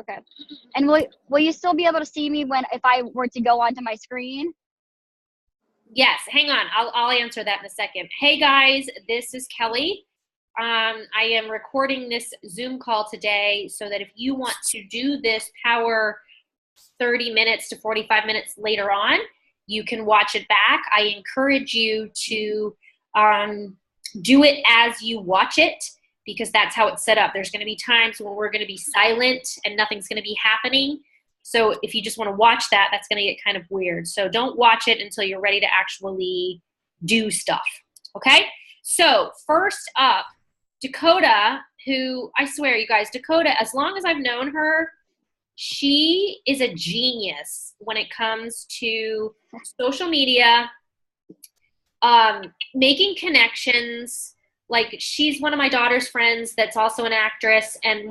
Okay. And will you still be able to see me if I were to go onto my screen? Yes. Hang on. I'll answer that in a second. Hey guys, this is Kelly. I am recording this Zoom call today so that if you want to do this power 30 minutes to 45 minutes later on, you can watch it back. I encourage you to do it as you watch it, because that's how it's set up. There's going to be times when we're going to be silent and nothing's going to be happening. So if you just want to watch that, that's going to get kind of weird. So don't watch it until you're ready to actually do stuff. Okay? So first up, Dakota, who I swear, you guys, Dakota, as long as I've known her, she is a genius when it comes to social media, making connections. Like, she's one of my daughter's friends that's also an actress, and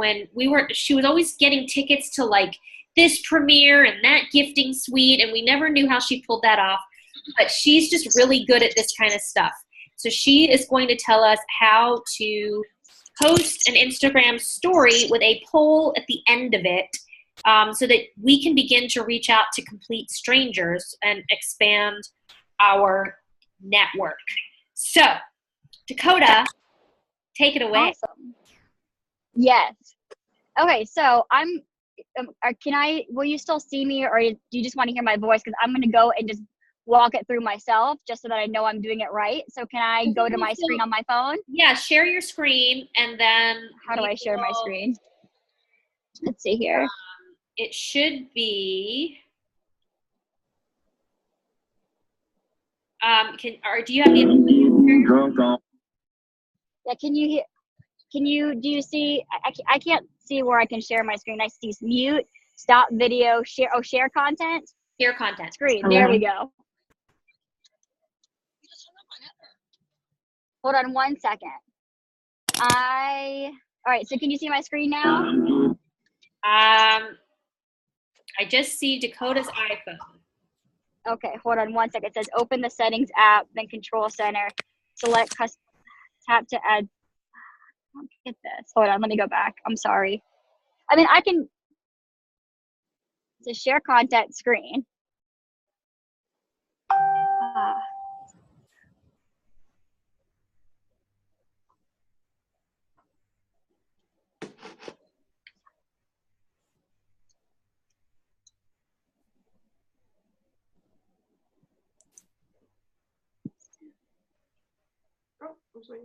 she was always getting tickets to like this premiere and that gifting suite, and we never knew how she pulled that off, but she's just really good at this kind of stuff. So she is going to tell us how to post an Instagram story with a poll at the end of it, so that we can begin to reach out to complete strangers and expand our network. So Dakota, take it away. Awesome. Yes. Okay, so will you still see me, or do you just want to hear my voice? Because I'm going to go and just walk it through myself just so that I know I'm doing it right. So can I go to my screen on my phone? Yeah, share your screen, and then how do I share my screen? Let's see here. It should be do you have the Yeah, do you see, I can't see where I can share my screen. I see mute, stop video, share content. Share content. Screen, there we go. Hold on one second. All right, so can you see my screen now? I just see Dakota's iPhone. Okay, hold on one second. It says open the settings app, then control center, select tap to add. I don't get this. Hold on, let me go back. I'm sorry. I mean, it's a share content screen.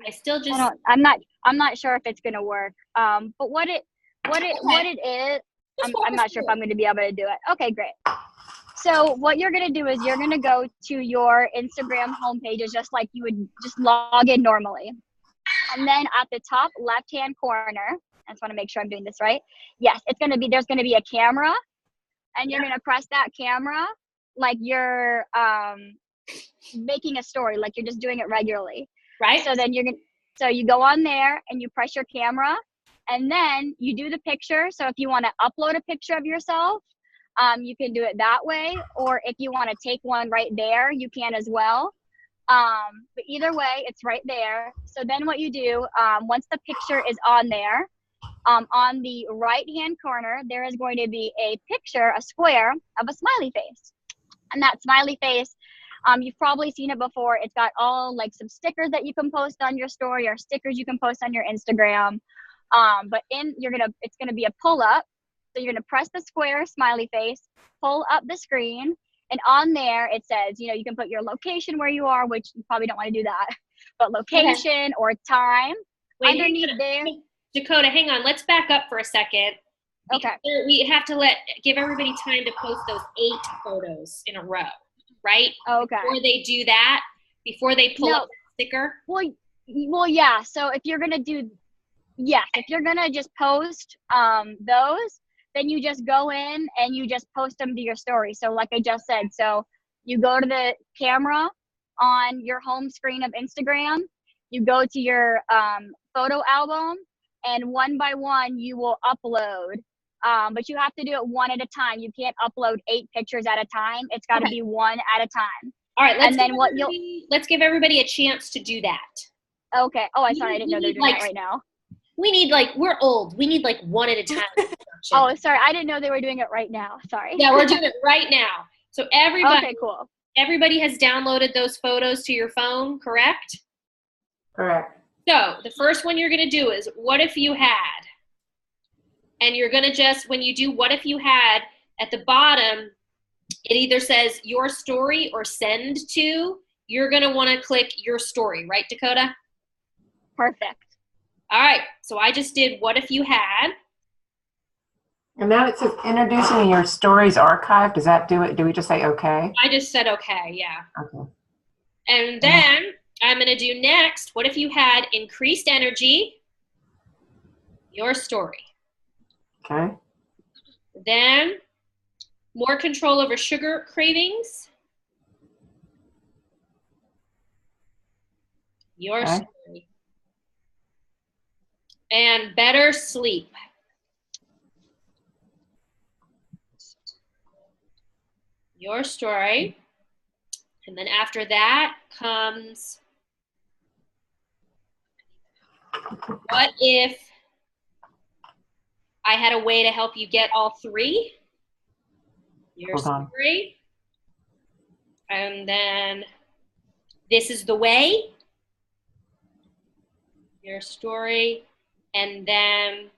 I still just. I'm not sure if it's gonna work. But what it is, I'm not sure if I'm going to be able to do it. Okay, great. So what you're going to do is you're going to go to your Instagram homepages just like you would just log in normally. And then at the top left-hand corner, I just want to make sure I'm doing this right. Yes, there's going to be a camera, and you're going to press that camera like you're making a story, like you're just doing it regularly. Right. So then so you go on there and you press your camera, and then you do the picture. So if you want to upload a picture of yourself, you can do it that way. Or if you want to take one right there, you can as well. But either way, it's right there. So then what you do, once the picture is on there, on the right-hand corner, there is going to be a picture, a square of a smiley face. And that smiley face, you've probably seen it before. It's got all like some stickers that you can post on your story, or stickers you can post on your Instagram. But it's gonna be a pull up. So you're gonna press the square smiley face, pull up the screen, and on there it says, you can put your location where you are, which you probably don't want to do that, but location or time. Wait, underneath there. Dakota, hang on. Let's back up for a second. Okay. We have to give everybody time to post those 8 photos in a row, right? Okay. Before they do that, before they pull up the sticker. Well, yeah. So if you're gonna just post those, then you just go in and you just post them to your story. So like I just said, so you go to the camera on your home screen of Instagram, you go to your photo album, and one by one you will upload. But you have to do it one at a time. You can't upload 8 pictures at a time. It's got to be one at a time. All right, let's give everybody a chance to do that. Okay. Oh, I didn't know they're doing that right now. We need we're old. We need one at a time. option. Oh, sorry. I didn't know they were doing it right now. Sorry. Yeah, we're doing it right now. So Okay, cool. everybody has downloaded those photos to your phone, correct? Correct. So the first one you're going to do is, what if you had? And you're going to just, when you do what if you had, at the bottom, it either says your story or send to. You're going to want to click your story, right, Dakota? Perfect. All right, so I just did what if you had. And now it says introducing your stories archive. Does that do it? Do we just say okay? I just said okay, yeah. Okay. And then I'm going to do next, what if you had increased energy, your story. Okay. Then more control over sugar cravings, your Okay. story. And better sleep. Your story. And then after that comes, what if I had a way to help you get all three? Your Hold story. And then this is the way. Your story. And then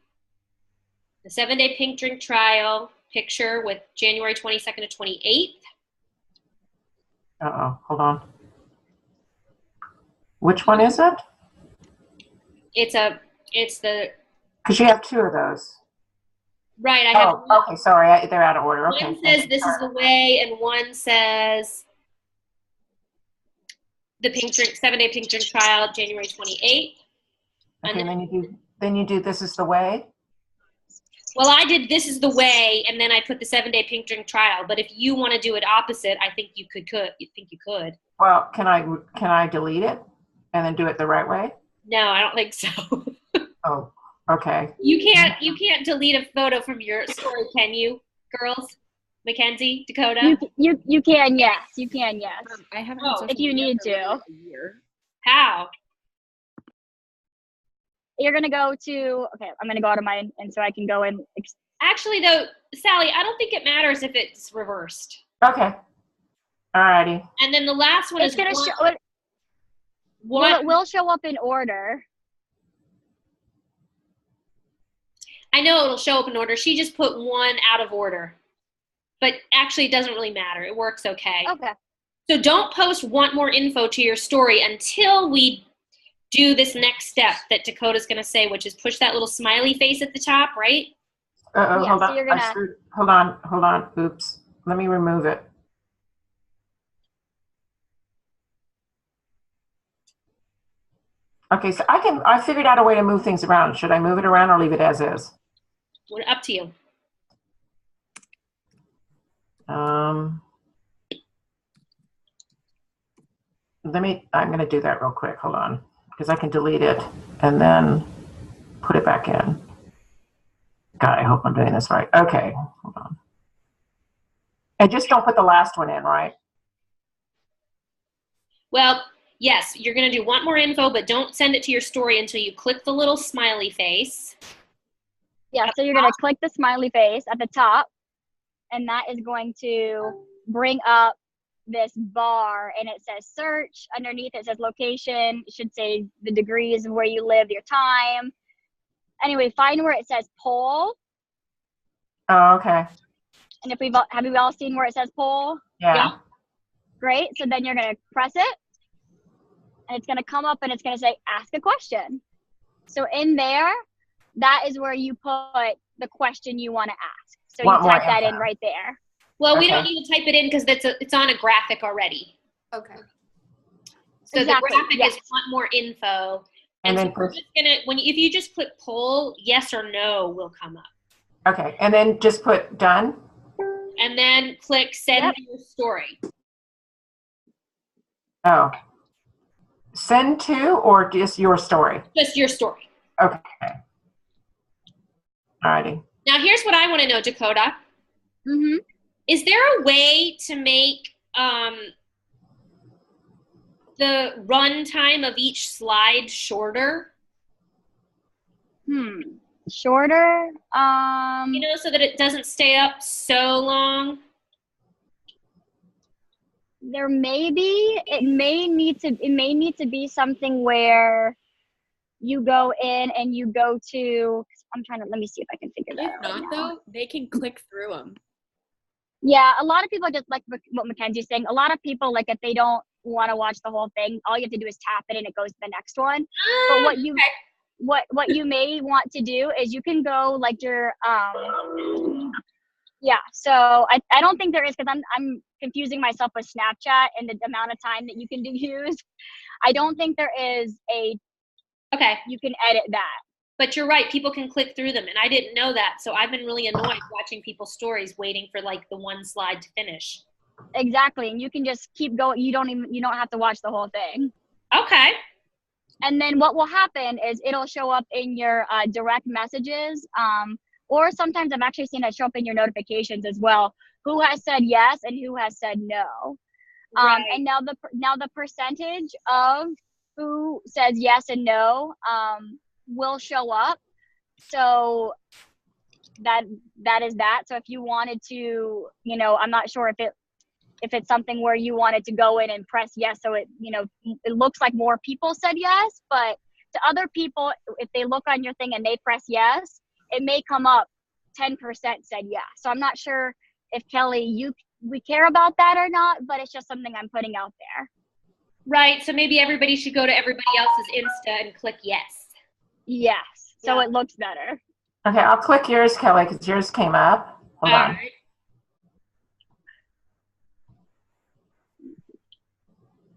the 7-day pink drink trial picture with January 22nd to 28th. Uh-oh. Hold on. Which one is it? It's the, Because you have two of those. right, I have Oh, okay. Sorry. They're out of order. Okay. one says this is the way, and one says the pink drink, 7-day pink drink trial, January 28th. Okay, and then you do this is the way. Well, I did this is the way, and then I put the 7-day pink drink trial. But if you want to do it opposite, I think you could. You think you could? Well, can I delete it and then do it the right way? No, I don't think so. Oh, okay. You can't delete a photo from your story, can you, girls? Mackenzie, Dakota? You can, yes. You can, yes. I haven't Oh, had social if you media need for to. a year. How? You're going to go to, okay, I'm going to go out of mine, and so I can go and, Actually, though, Sally, I don't think it matters if it's reversed. Okay. All righty. And then the last one it's is going to show, one. well, it will show up in order. I know it'll show up in order. She just put one out of order. But actually, it doesn't really matter. It works okay. Okay. So don't post want more info to your story until we do this next step that Dakota's going to say, which is push that little smiley face at the top, right? Uh-oh, Yeah, hold so on. you're gonna- Hold on. Oops. Let me remove it. Okay, so I figured out a way to move things around. Should I move it around or leave it as is? Well, up to you. I'm going to do that real quick. Hold on. Because I can delete it and then put it back in. God, I hope I'm doing this right. Okay, hold on. And just don't put the last one in, right? Well, yes, you're going to do want more info, but don't send it to your story until you click the little smiley face. Yeah, so you're going to click the smiley face at the top, and that is going to bring up this bar, and it says search. Underneath it says location. It should say the degrees of where you live, your time. Anyway, find where it says poll. Oh, okay. And if have you all seen where it says poll? Yeah. Great. So then you're going to press it, and it's going to come up, and it's going to say ask a question. So in there, that is where you put the question you want to ask. So you type that in right there. Well, we Okay. don't need to type it in because it's on a graphic already. Okay. So Exactly, the graphic yes. is want more info. And And then so we're just gonna if you just click poll, yes or no will come up. Okay, and then just put done. And then click send your story. Oh. Send to or just your story? Just your story. Okay. Alrighty. Now here's what I want to know, Dakota. Mm-hmm. Is there a way to make the run time of each slide shorter? Shorter. So that it doesn't stay up so long. There may be. It may need to be something where you go in and you go to. Let me see if I can figure that out. If not, though, they can click through them. Yeah, a lot of people just like what Mackenzie's saying. A lot of people, like, if they don't want to watch the whole thing, all you have to do is tap it and it goes to the next one. But what you may want to do is you can go like your yeah. So I don't think there is, because I'm confusing myself with Snapchat and the amount of time that you can use. I don't think there is you can edit that. But you're right, people can click through them, and I didn't know that, so I've been really annoyed watching people's stories waiting for like the one slide to finish. Exactly, and you can just keep going. You don't have to watch the whole thing. Okay. And then what will happen is it'll show up in your direct messages, or sometimes I've actually seen it show up in your notifications as well, who has said yes and who has said no. Right. And now the percentage of who says yes and no will show up. So that is that. So if you wanted to, I'm not sure if it's something where you wanted to go in and press yes, so it looks like more people said yes, but to other people, if they look on your thing and they press yes, it may come up 10% said yes. So I'm not sure if Kelly, we care about that or not, but it's just something I'm putting out there. Right. So maybe everybody should go to everybody else's Insta and click yes. Yes. So it looks better. Okay, I'll click yours, Kelly, because yours came up. Hold on. Right.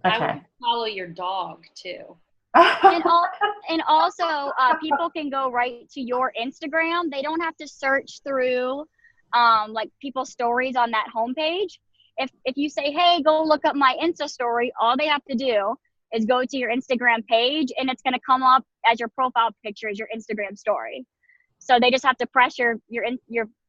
Okay. I would follow your dog too. And also, people can go right to your Instagram. They don't have to search through like people's stories on that homepage. If you say, hey, go look up my Insta story, all they have to do is go to your Instagram page, and it's going to come up as your profile picture as your Instagram story. So they just have to press your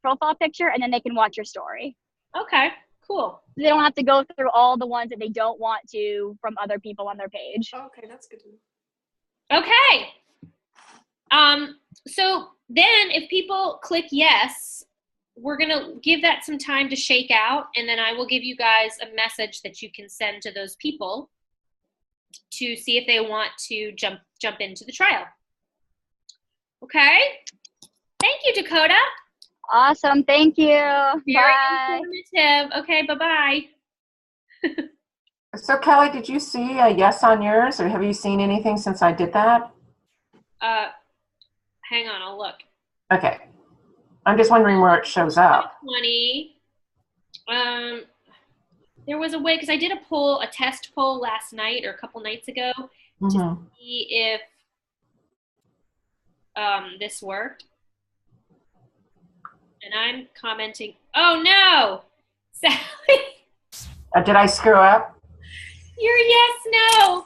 profile picture, and then they can watch your story. Okay, cool. They don't have to go through all the ones that they don't want to from other people on their page. Okay, that's good to know. Okay. So then if people click yes, we're going to give that some time to shake out, and then I will give you guys a message that you can send to those people to see if they want to jump into the trial. Okay? Thank you, Dakota. Awesome. Thank you. Very Bye. informative. Okay, bye-bye. So, Kelly, did you see a yes on yours, or have you seen anything since I did that? Hang on, I'll look. Okay. I'm just wondering where it shows up. 20. There was a way, because I did a test poll last night or a couple nights ago to see if this worked. And I'm commenting, oh no, Sally. Did I screw up? Your yes, no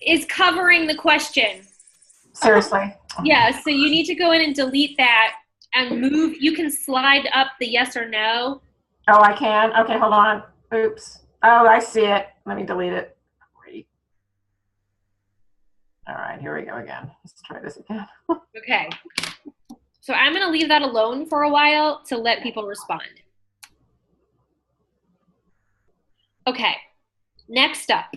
is covering the question. Seriously? Yeah, so you need to go in and delete that and move. You can slide up the yes or no. Oh, I can? Okay, hold on. Oops. Oh, I see it. Let me delete it. Great. All right, here we go again. Let's try this again. Okay. So I'm going to leave that alone for a while to let people respond. Okay. Next up.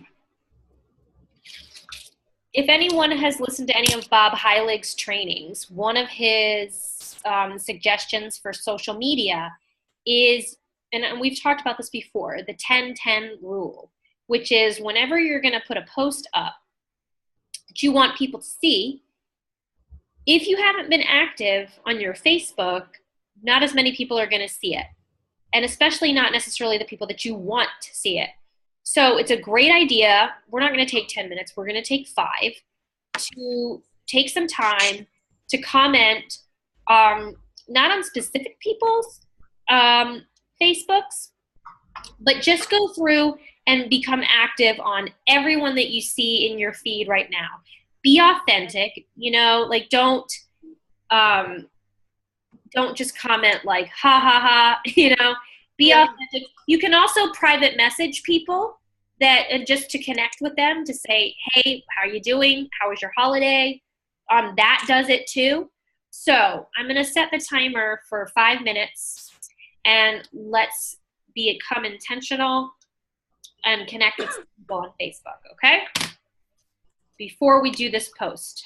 If anyone has listened to any of Bob Heilig's trainings, one of his suggestions for social media is, and we've talked about this before, the 10-10 rule, which is whenever you're going to put a post up that you want people to see, if you haven't been active on your Facebook, not as many people are going to see it, and especially not necessarily the people that you want to see it. So it's a great idea. We're not going to take 10 minutes. We're going to take 5 to take some time to comment, not on specific people's Facebooks, but just go through and become active on everyone that you see in your feed right now. Be authentic, like don't just comment like, ha, ha, ha, be authentic. You can also private message people that just to connect with them to say, hey, how are you doing? How was your holiday? That does it too. So I'm going to set the timer for 5 minutes, and let's become intentional and connect with people on Facebook, okay? Before we do this post.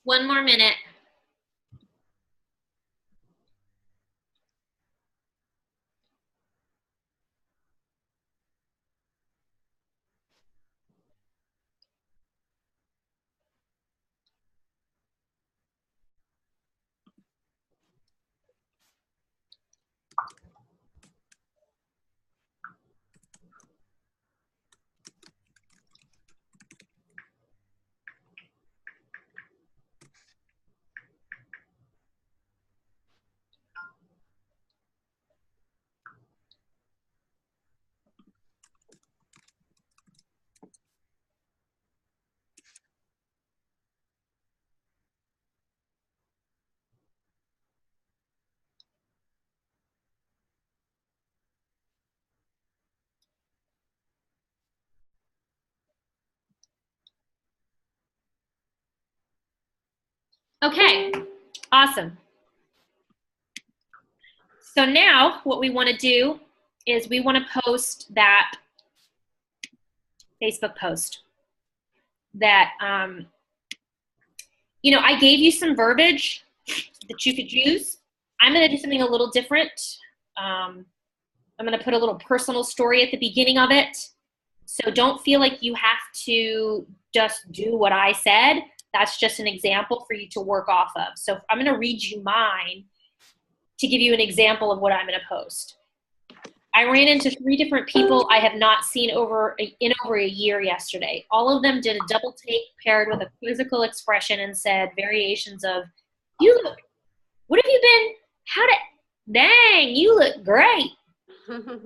One more minute. Okay, awesome. So now what we want to do is we want to post that Facebook post that, you know, I gave you some verbiage that you could use. I'm going to do something a little different. I'm going to put a little personal story at the beginning of it. So don't feel like you have to just do what I said. That's just an example for you to work off of. So I'm going to read you mine to give you an example of what I'm going to post. I ran into 3 different people I have not seen in over a year yesterday. All of them did a double take paired with a quizzical expression and said variations of, "You look, what have you been, dang, you look great."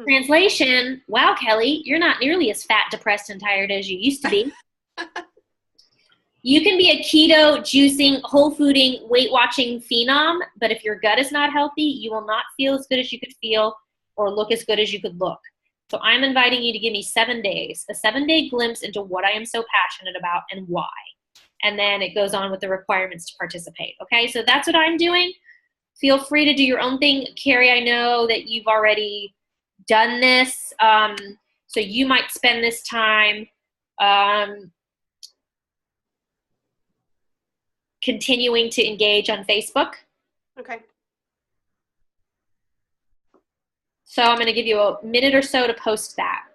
Translation, "Wow, Kelly, you're not nearly as fat, depressed, and tired as you used to be." You can be a keto, juicing, whole fooding, weight watching phenom, but if your gut is not healthy, you will not feel as good as you could feel or look as good as you could look. So I'm inviting you to give me 7 days, a 7-day glimpse into what I am so passionate about and why. And then it goes on with the requirements to participate. Okay, so that's what I'm doing. Feel free to do your own thing. Carrie, I know that you've already done this. So you might spend this time continuing to engage on Facebook. Okay. So I'm going to give you a minute or so to post that.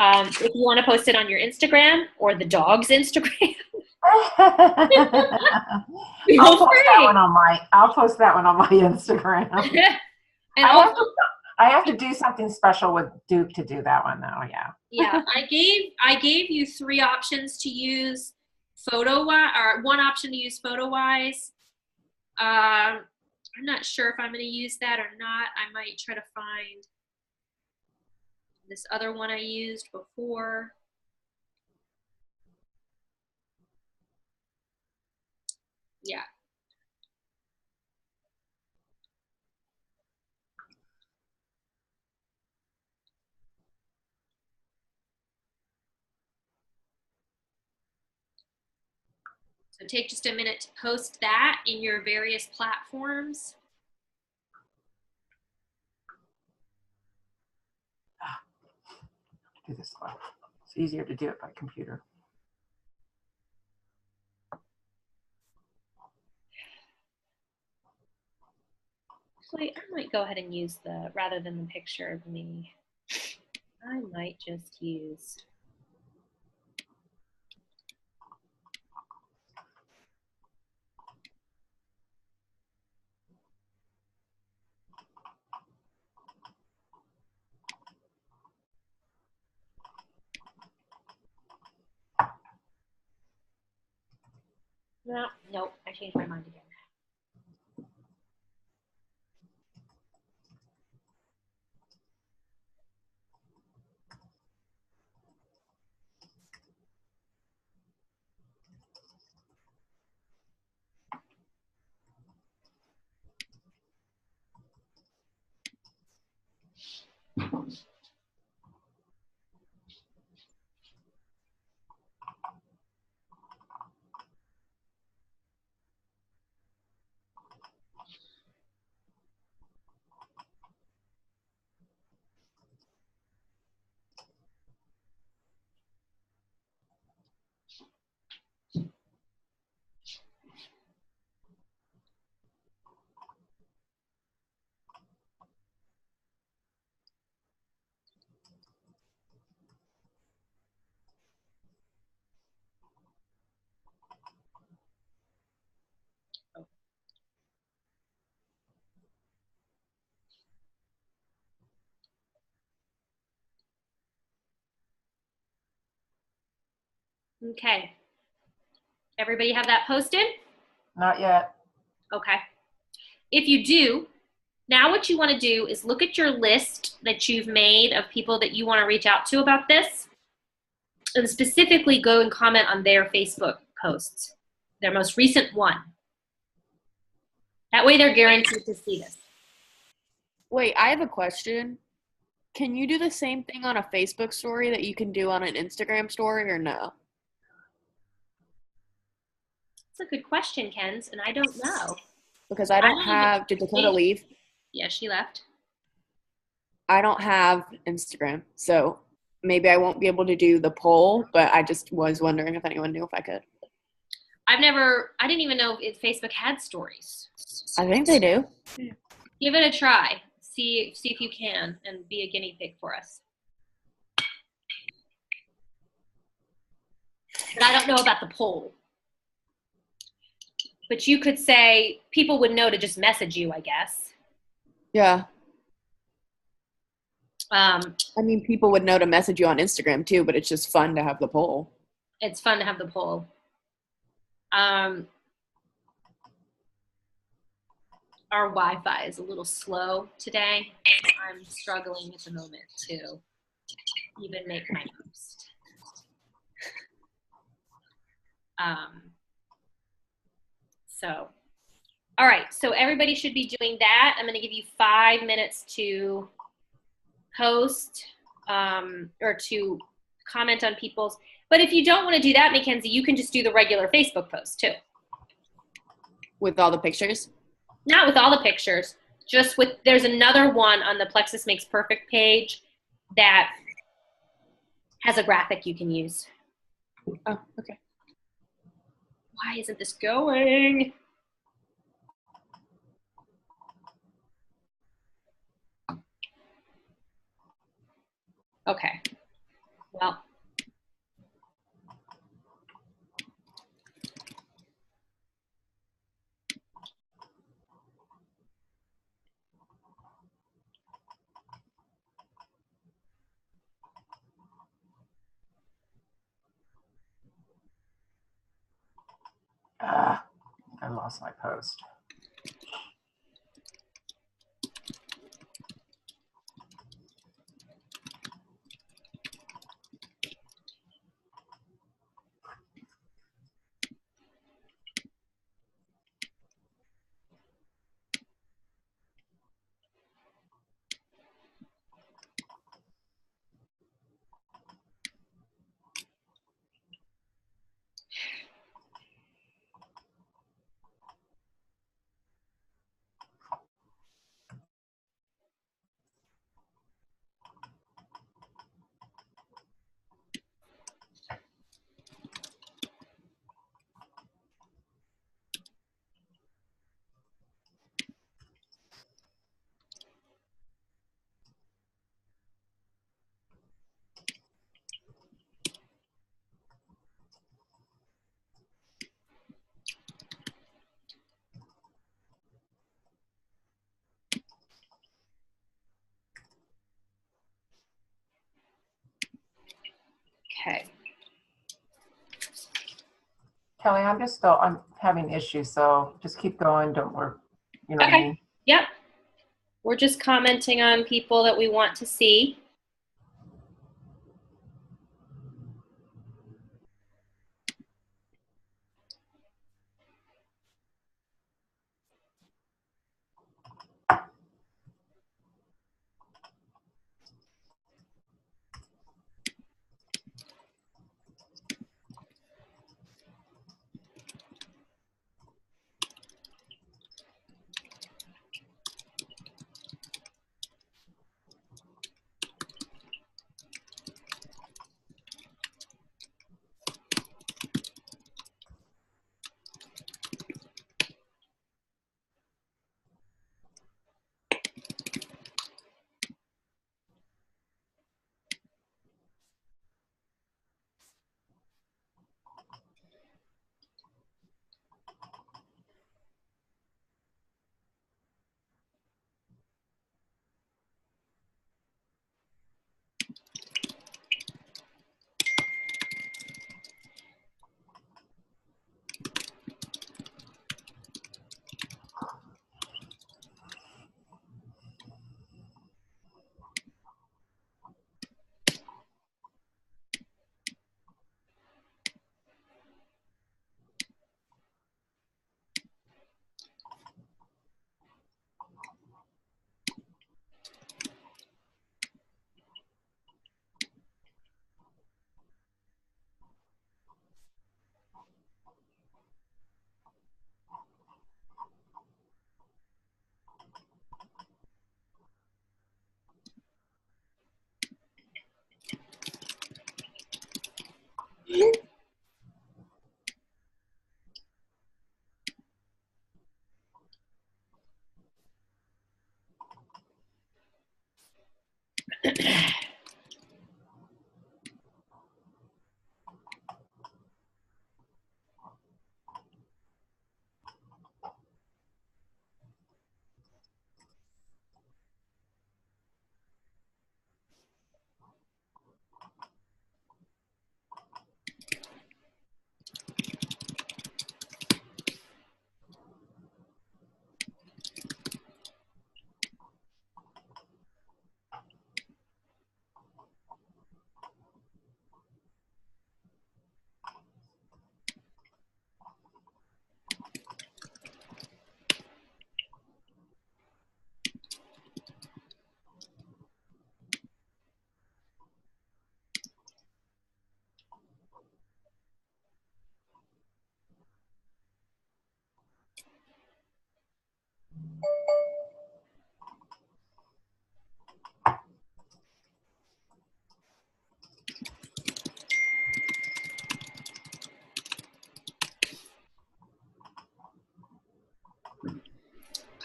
If you want to post it on your Instagram or the dog's Instagram. I'll post that one on my Instagram. And also, I have to do something special with Duke to do that one though. Yeah. Yeah, I gave you 3 options to use photo-wise, or 1 option to use photo-wise. I'm not sure if I'm going to use that or not. I might try to find this other one I used before. Yeah. So take just a minute to post that in your various platforms. Do this one. It's easier to do it by computer. Actually, I might go ahead and use rather than the picture of me, I might just use. No, nope, I changed my mind again. Okay. Everybody have that posted? Not yet. Okay. If you do, now what you want to do is look at your list that you've made of people that you want to reach out to about this, and specifically go and comment on their Facebook posts, their most recent one. That way they're guaranteed to see this. Wait, I have a question. Can you do the same thing on a Facebook story that you can do on an Instagram story or no? That's a good question, Ken's, and I don't know. Because I don't have, did Dakota leave? Yeah, she left. I don't have Instagram, so maybe I won't be able to do the poll, but I just was wondering if anyone knew if I could. I didn't even know if Facebook had stories. I think they do. Give it a try. See if you can, and be a guinea pig for us. But I don't know about the poll. But you could say people would know to just message you, I guess. Yeah. I mean, people would know to message you on Instagram too, but it's just fun to have the poll. It's fun to have the poll. Our Wi-Fi is a little slow today. I'm struggling at the moment to even make my post. All right, so everybody should be doing that. I'm going to give you 5 minutes to post or to comment on people's. But if you don't want to do that, Mackenzie, you can just do the regular Facebook post too. With all the pictures? Not with all the pictures, just with, there's another one on the Plexus Makes Perfect page that has a graphic you can use. Oh, okay. Why isn't this going? Okay, well. I lost my post. Okay. Kelly, I'm having issues, so just keep going. Don't worry. You know what I mean? Yep. We're just commenting on people that we want to see.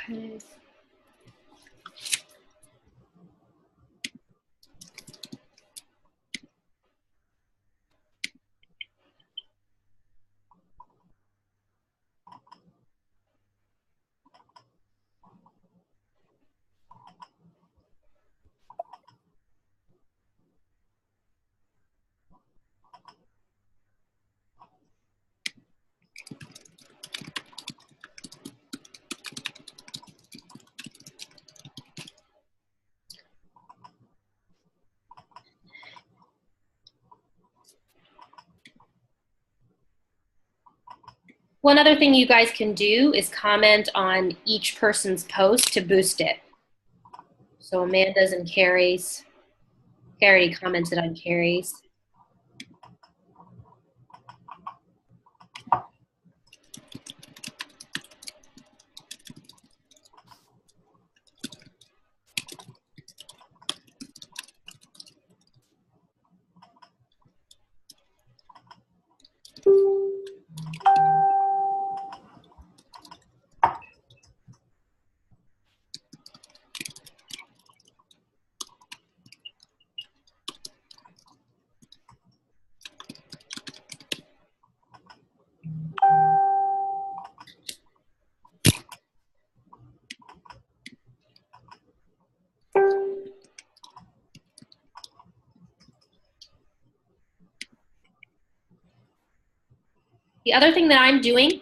Okay. One other thing you guys can do is comment on each person's post to boost it. So Amanda's and Carrie's. Carrie commented on Carrie's. The other thing that I'm doing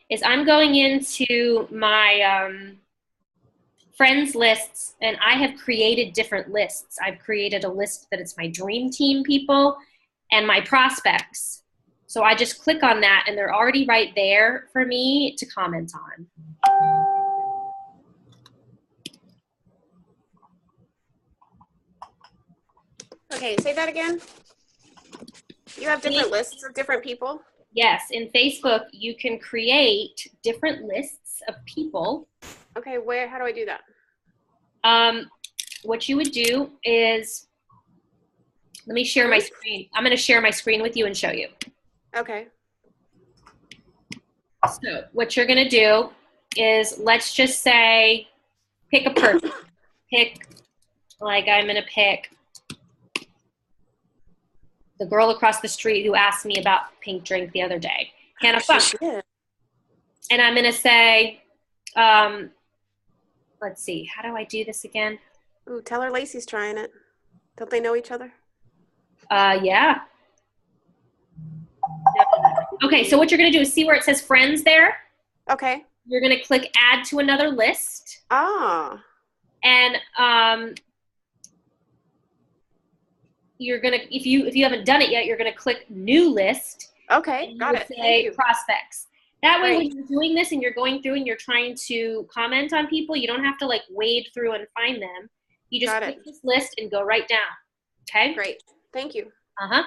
is I'm going into my friends lists, and I have created different lists. I've created a list that it's my dream team people and my prospects. So I just click on that and they're already right there for me to comment on. Okay, say that again. You have different lists of different people? Yes, in Facebook, you can create different lists of people. Okay, where, how do I do that? What you would do is, let me share my screen. I'm going to share my screen with you and show you. Okay. So what you're going to do is, let's just say, pick a person. Pick, like I'm going to pick the girl across the street who asked me about pink drink the other day, Hannah Funk. And I'm going to say, let's see, how do I do this again? Ooh, tell her Lacey's trying it. Don't they know each other? Yeah. Okay, so what you're going to do is see where it says friends there? Okay. You're going to click add to another list. Ah. And you're going to, if you haven't done it yet, you're going to click new list. Okay, got it. Thank you. Prospects. That way, Great. when you're doing this and you're going through and you're trying to comment on people, you don't have to like wade through and find them. You just click this list and go right down. Okay? Great. Thank you. Uh-huh.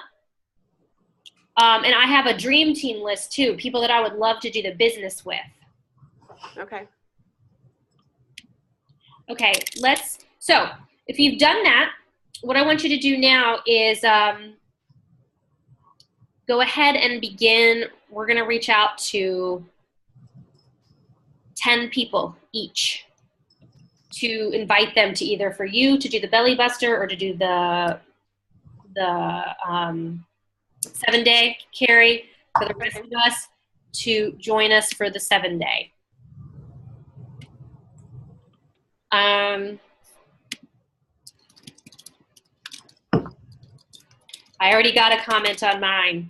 And I have a dream team list too, people that I would love to do the business with. Okay. Okay, so if you've done that, what I want you to do now is go ahead and begin. We're going to reach out to 10 people each to invite them to either for you to do the belly buster or to do the 7-day carry for the rest of us to join us for the 7-day. I already got a comment on mine.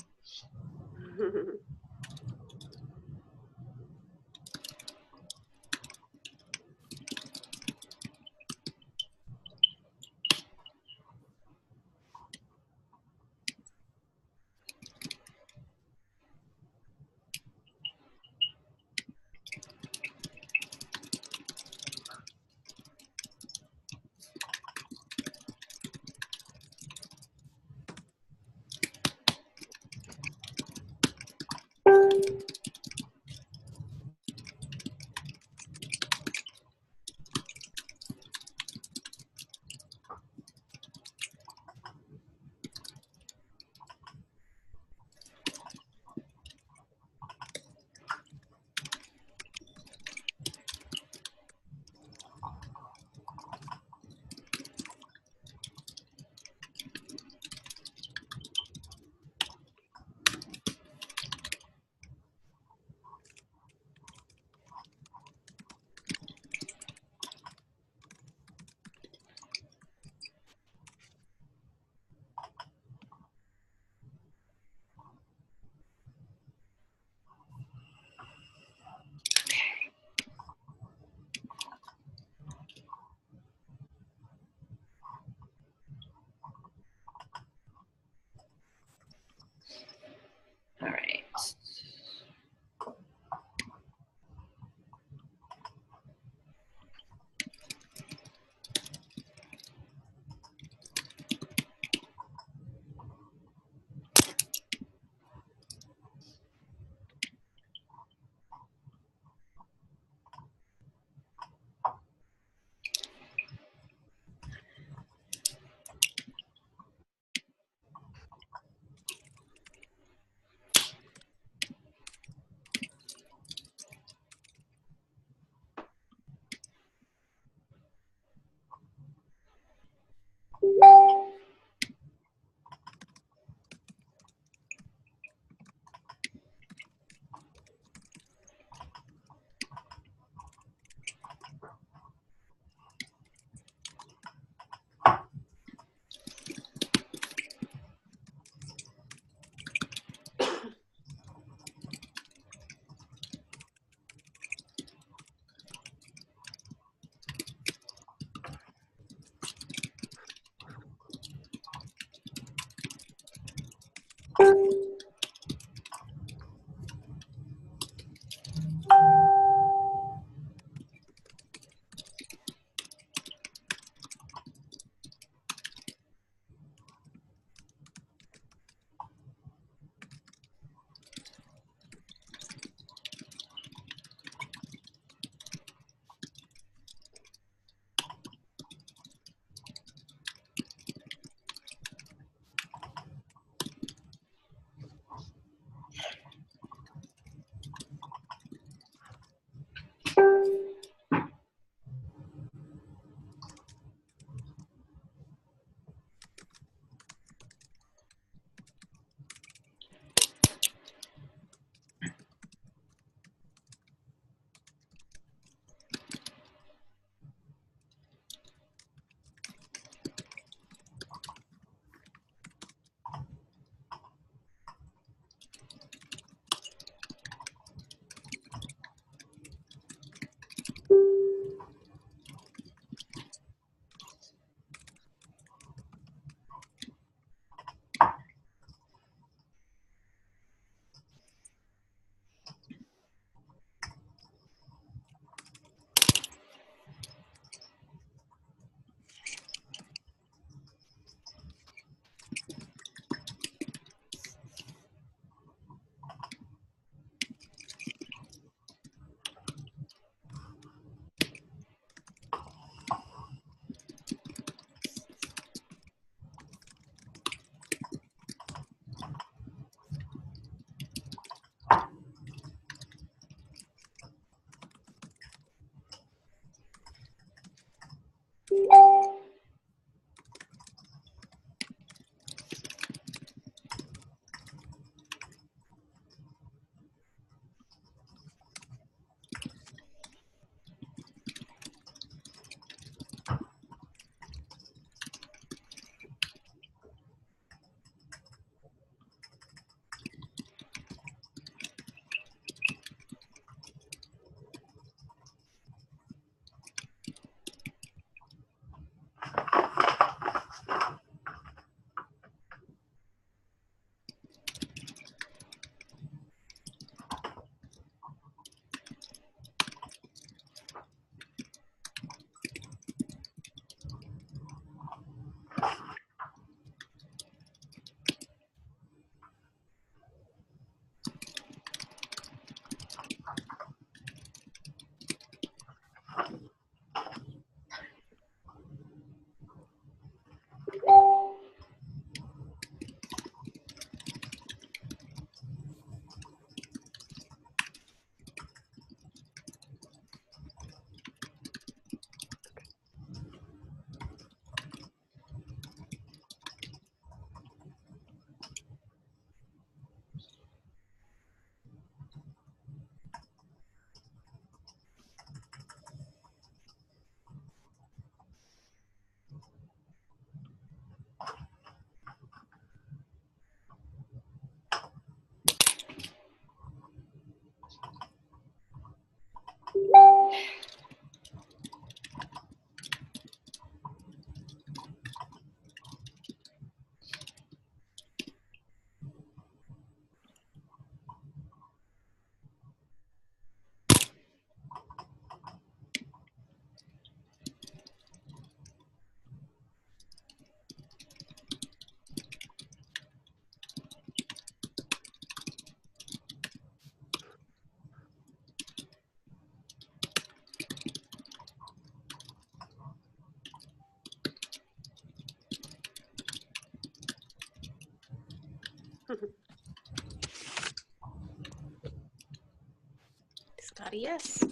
Scotty, yes.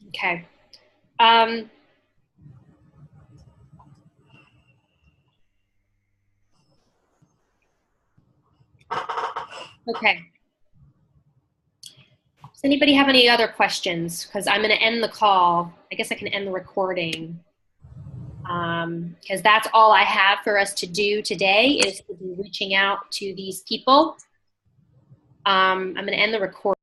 Okay. Okay. Does anybody have any other questions? Because I'm going to end the call. I guess I can end the recording. Because that's all I have for us to do today is to be reaching out to these people. I'm going to end the recording.